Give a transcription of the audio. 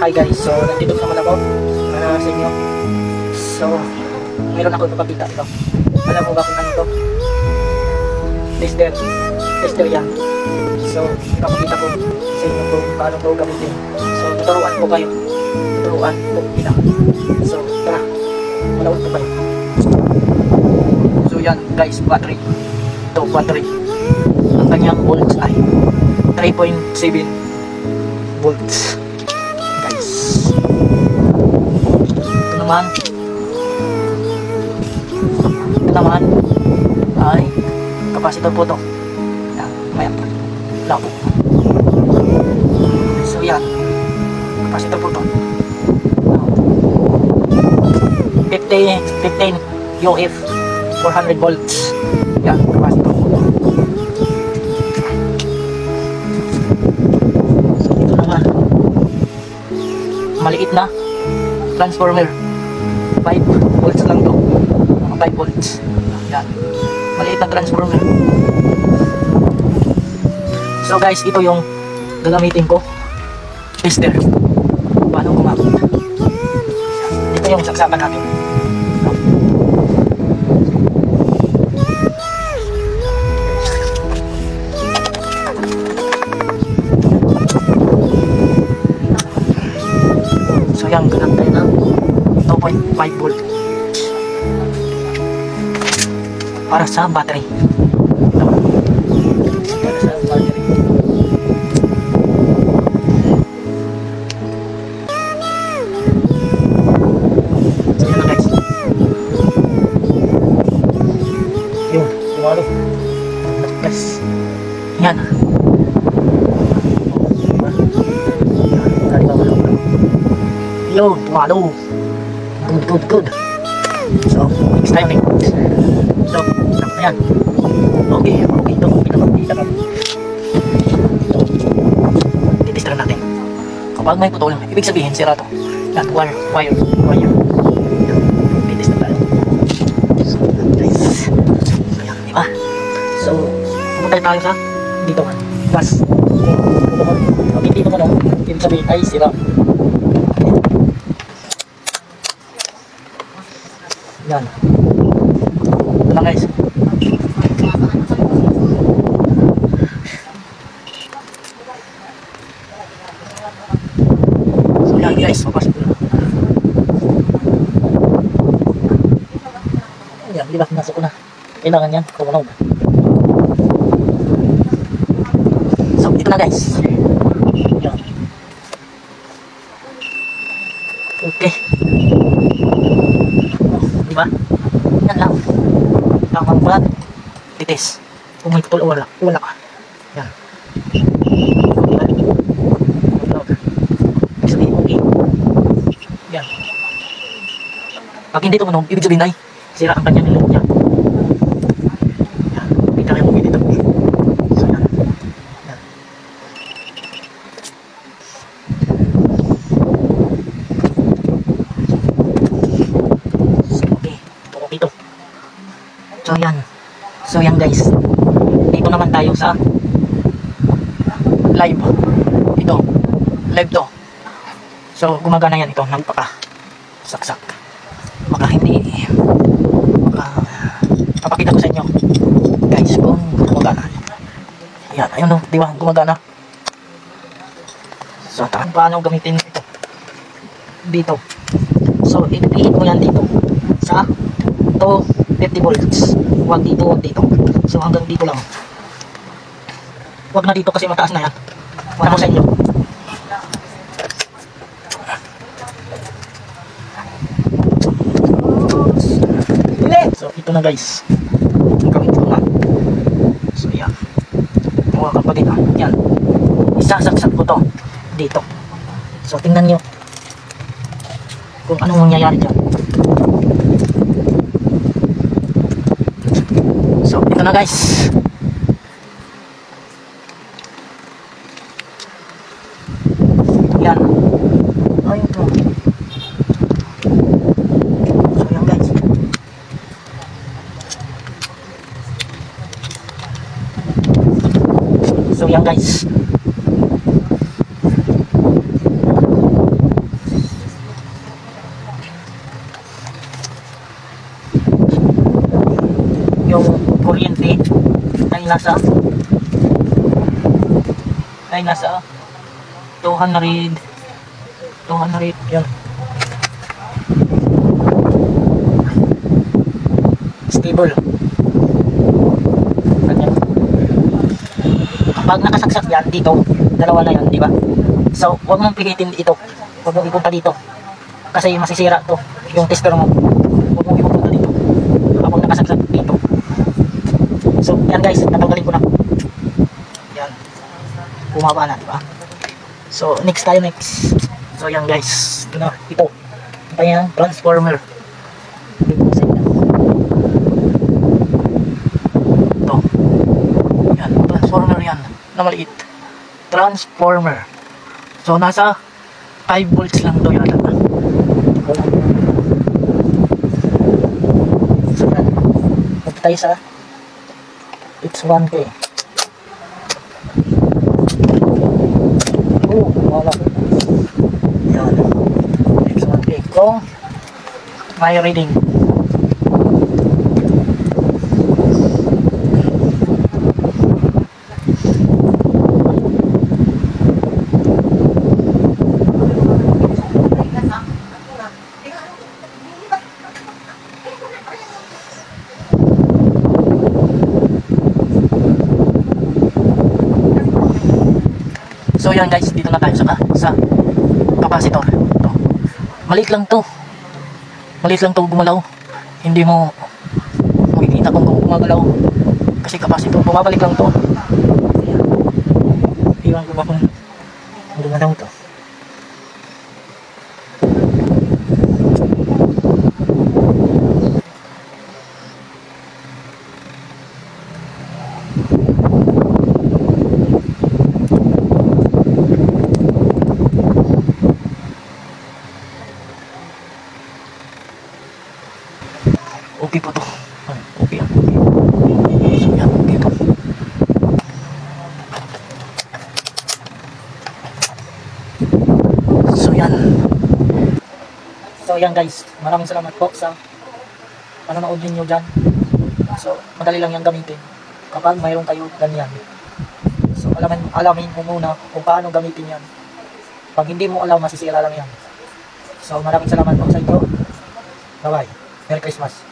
Hi guys, so nandito naman ako para sa inyo. So, meron ako ipapakita ito. Alam mo ba kung ano ito? Tester yan. So, ipapakita ko sa inyo kung paano ito gamitin. So, tuturuan ko kayo. Tuturuan ko kita. So, tara. Malawag ko kayo. So, yan guys, battery. Ito, battery. Ang kanyang volts ay 3.7 volts. Ito naman ay capacitor po ito. Yan, maya pa. Labo. So yan, capacitor po ito. 15 UF 400 volts. Yan, capacitor po ito. So ito naman, maliit na transformer. 5 volts lang to. 5 volts. Yan. Maliit na transformer. So guys, ito yung gagamitin ko. Tester. Paano gumamit. Ito yung saksakan natin. So yan, ganun tayo na 2.5 volt para sa battery. Para sa battery. So yan na guys. Yun, tumalo. Yes. Yan. Yun, tumalo. Good. So, next time so, ayan. Okay, ito titestan natin. Kapag may putol, ibig sabihin sira to. Yan, wire. Titestan tayo. So, guys. So, yan, diba? So, pumunta tayo sa dito man. Bus. Okay, dito man, ibig sabihin ay sira. Yan. Ito lang guys. So yan guys, papasok ko na. Yan, di ba? Pinasok ko na. Kailangan yan, kumunog. So, ito na guys. Yan. Okay. Diba? Yan lang. Tamang plat. Titis. Kung may putol o wala ka. Yan. Ibig sabihin, okay. Yan. Pag hindi tumunog, ibig sabihin ay sira ang kanyang nilog niya. Yan. Kita kayo kung dito. So yan. Yan. So yan guys, dito naman tayo sa live. Ito, live to. So gumagana yan ito, nagpaka saksak. Baka hindi, papakita ko sa inyo guys kung gumagana. Yan, ayun o, di ba, gumagana. So paano gamitin ito dito. So ipipihit mo yan dito sa 250 volts. Huwag dito. So hanggang dito lang. Huwag na dito kasi mataas na yan. Wala mo sa inyo. So ito na guys. Gamit ko na. So yan. Huwag pa dito. Yan. Isasaksak ko to dito. So tingnan nyo kung anong mangyayari dyan. So, ito na guys. Yan. Ayun to. So, yan guys. So, yan guys. nasa 200 yun. Stable. Ganyan. Kapag nakasaksak yan dito, dalawa na yan, di ba? So, huwag mong pigitin ito. Huwag mong ipunta dito. Kasi masisira to, yung tester mo. Huwag mong ipunta dito. Kapag nakasaksak dito. So, yan guys, natanggalin ko na. Yan. Bumaba na, di ba? So, next tayo, next. So, yan guys. Ito. Ito yung transformer. Ito. Yan, transformer yan. Na maliit. Transformer. So, nasa 5 volts lang ito yata. So, yan. Punta tayo sa it's 1K. Oh, wala. Yan. It's 1K. Kung may reading. So yan guys, dito na tayo sa capacitor. Ito. Maliit lang to gumalaw. Hindi mo makikita kung gumagalaw. Kasi capacitor, bumabalik lang to. Iwan ko ba kung gumalaw to. Okay po to. Okay yan. So yan, okay to. So yan guys, maraming salamat po sa panonood ninyo dyan. So madali lang yung gamitin kapag mayroon kayo ganyan. So alamin mo muna kung paano gamitin yan. Pag hindi mo alam, masisira lang yan. So maraming salamat po sa inyo. Bye bye. Merry Christmas.